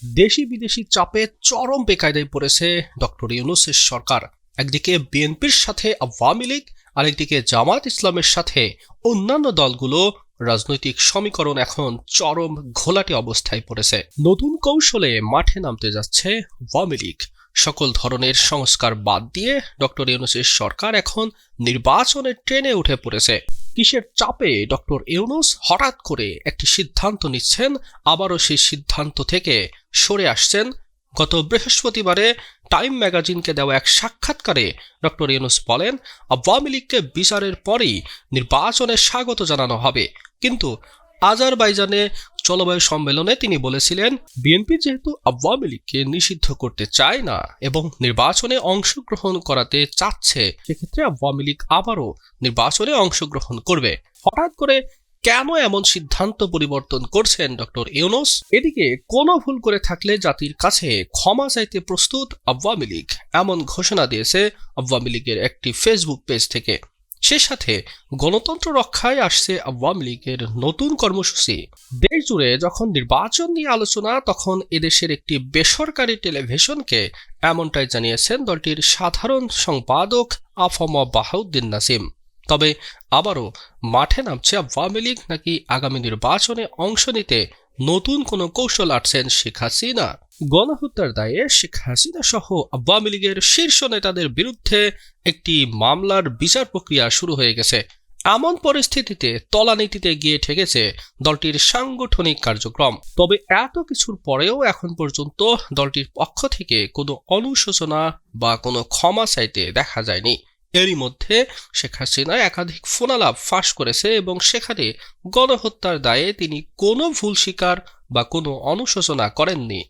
দেশি বিদেশি চাপে চরম বেকায়দায় পড়েছে ডক্টর ইউনূসের সরকার। একদিকে বিএনপির সাথে আওয়ামী লীগ, আরেকদিকে জামাত ইসলামের সাথে অন্যান্য দলগুলো। রাজনৈতিক সমীকরণ এখন চরম ঘোলাটে অবস্থায় পড়েছে। নতুন কৌশলে মাঠে নামতে যাচ্ছে আওয়ামী লীগ। সকল ধরনের সংস্কার বাদ দিয়ে ডক্টর ইউনূসের সরকার এখন নির্বাচনের ট্রেনে উঠে পড়েছে। কিসের চাপে ডক্টর ইউনূস হঠাৎ করে একটি সিদ্ধান্ত নিচ্ছেন, আবারও সেই সিদ্ধান্ত থেকে সরে আসছেন? গত বৃহস্পতিবারে টাইম ম্যাগাজিনকে দেওয়া এক সাক্ষাৎকারে ডক্টর ইউনূস বলেন, আওয়ামী লীগকে বিচারের পরেই নির্বাচনে স্বাগত জানানো হবে। কিন্তু আজারবাইজানে জলবায়ু সম্মেলনে তিনি বলেছিলেন, বিএনপি যেহেতু আওয়ামী লীগকে নিষিদ্ধ করতে চায় না এবং নির্বাচনে অংশগ্রহণ করাতে চাচ্ছে, সেক্ষেত্রে আওয়ামী লীগ আবারও নির্বাচনে অংশগ্রহণ করবে। হঠাৎ করে কেন এমন সিদ্ধান্ত পরিবর্তন করছেন ডক্টর ইউনূস? এদিকে কোনো ভুল করে থাকলে জাতির কাছে ক্ষমা চাইতে প্রস্তুত আওয়ামী লীগ, এমন ঘোষণা দিয়েছে আওয়ামী লীগের একটি ফেসবুক পেজ থেকে। সে সাথে গণতন্ত্র রক্ষায় আসছে আওয়ামী লীগের নতুন কর্মসূচি। দেশ জুড়ে যখন নির্বাচন নিয়ে আলোচনা, তখন এদেশের একটি বেসরকারি টেলিভিশনকে এমনটাই জানিয়েছেন দলটির সাধারণ সম্পাদক আফম বাহাউদ্দিন নাসিম। তবে আবারও মাঠে নামছে আওয়ামী লীগ, নাকি আগামী নির্বাচনে অংশ নিতে নতুন কোনো কৌশল আঁটছেন শেখ হাসিনা? গণহত্যার দায়ে শেখ হাসিনা সহ আওয়ামী লীগের শীর্ষ নেতাদের বিরুদ্ধে একটি মামলার বিচার প্রক্রিয়া শুরু হয়ে গেছে। এমন পরিস্থিতিতে তলানিতে গিয়ে ঠেকেছে দলটির সাংগঠনিক কার্যক্রম। তবে এত কিছুর পরেও এখন পর্যন্ত দলটির পক্ষ থেকে কোনো অনুশোচনা বা কোনো ক্ষমা চাইতে দেখা যায়নি। এরই মধ্যে শেখ হাসিনা একাধিক ফোনালাপ ফাঁস করেছে এবং সেখানে গণহত্যার দায়ে তিনি কোনো ভুল স্বীকার বা কোনো অনুশোচনা করেননি।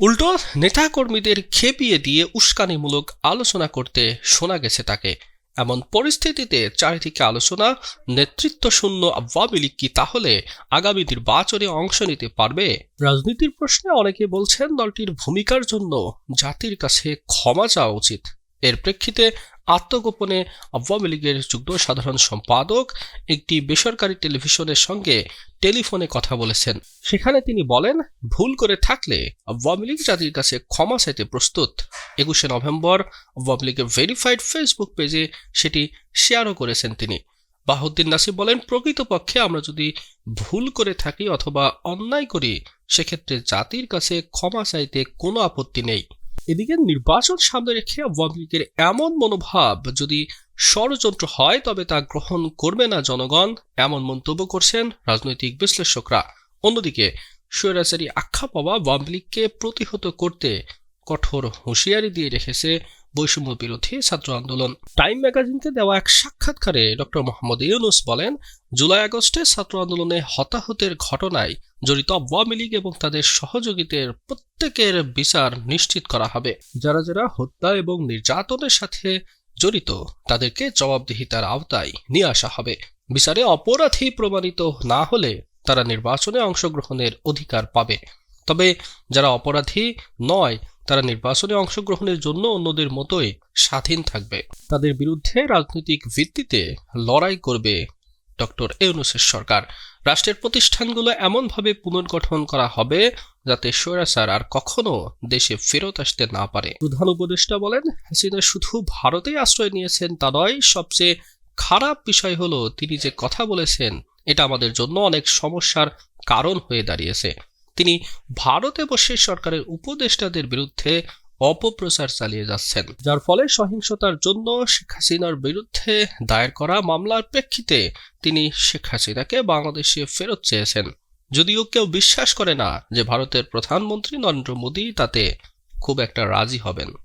উল্টো নেতাকর্মীদের খেপিয়ে দিয়ে উস্কানিমূলক আলোচনা করতে শোনা গেছে তাকে। এমন পরিস্থিতিতে চারিদিকে আলোচনা, নেতৃত্ব শূন্য আওয়ামী লীগ কি তাহলে আগামী নির্বাচনে অংশ নিতে পারবে? রাজনীতির প্রশ্নে অনেকে বলছেন দলটির ভূমিকার জন্য জাতির কাছে ক্ষমা চাওয়া উচিত। এর প্রেক্ষিতে আত্মগোপনে আওয়ামী লীগের যুগ্ম সাধারণ সম্পাদক একটি বেসরকারি টেলিভিশনের সঙ্গে টেলিফোনে কথা বলেছেন। সেখানে তিনি বলেন, ভুল করে থাকলে আওয়ামী লীগ জাতির কাছে ক্ষমা চাইতে প্রস্তুত। 21 নভেম্বর আওয়ামী লীগের ভেরিফাইড ফেসবুক পেজে সেটি শেয়ারও করেছেন তিনি। বাহাউদ্দিন নাসিম বলেন, প্রকৃতপক্ষে আমরা যদি ভুল করে থাকি অথবা অন্যায় করি, সেক্ষেত্রে জাতির কাছে ক্ষমা চাইতে কোনো আপত্তি নেই। এদিকে নির্বাচন সামনে রেখে আওয়ামী লীগের এমন মনোভাব যদি ষড়যন্ত্র হয়, তবে তা গ্রহণ করবে না জনগণ, এমন মন্তব্য করছেন রাজনৈতিক বিশ্লেষকরা। অন্যদিকে স্বৈরাচারী আখ্যা পাওয়া আওয়ামী লীগকে প্রতিহত করতে কঠোর হুঁশিয়ারি দিয়ে রেখেছে বৈষম্য বিরোধী ছাত্র আন্দোলন। টাইম ম্যাগাজিনকে দেওয়া এক সাক্ষাৎকারে ডক্টর মোহাম্মদ ইউনূস বলেন, জুলাই আগস্টে ছাত্র আন্দোলনে হতাহতের ঘটনায় জড়িত আওয়ামী লীগ এবং তাদের সহযোগীদের প্রত্যেকের বিচার নিশ্চিত করা হবে। যারা যারা হত্যা এবং নির্যাতনের সাথে জড়িত তাদেরকে জবাবদিহিতার আওতায় নিয়ে আসা হবে। বিচারে অপরাধী প্রমাণিত না হলে তারা নির্বাচনে অংশগ্রহণের অধিকার পাবে। তবে যারা অপরাধী নয়, তারা নির্বাচনে অংশগ্রহণের জন্য অন্যদের মতোই স্বাধীন থাকবে। তাদের বিরুদ্ধে রাজনৈতিক ভিত্তিতে লড়াই করবে ডক্টর ইউনূসের সরকার। রাষ্ট্রের প্রতিষ্ঠানগুলো এমনভাবে পুনর্গঠন করা হবে যাতে স্বৈরাচার আর কখনো দেশে ফেরত আসতে না পারে। প্রধান উপদেষ্টা বলেন, হাসিনা শুধু ভারতেই আশ্রয় নিয়েছেন তা নয়, সবচেয়ে খারাপ বিষয় হলো তিনি যে কথা বলেছেন এটা আমাদের জন্য অনেক সমস্যার কারণ হয়ে দাঁড়িয়েছে। তিনি ভারতে বসে সরকারের উপদেষ্টাদের বিরুদ্ধে অপপ্রচার চালিয়ে যাচ্ছেন, যার ফলে সহিংসতার জন্য শেখ হাসিনার বিরুদ্ধে দায়ের করা মামলার প্রেক্ষিতে তিনি শেখ হাসিনাকে বাংলাদেশে ফেরত চেয়েছেন। যদিও কেউ বিশ্বাস করে না যে ভারতের প্রধানমন্ত্রী নরেন্দ্র মোদী তাতে খুব একটা রাজি হবেন।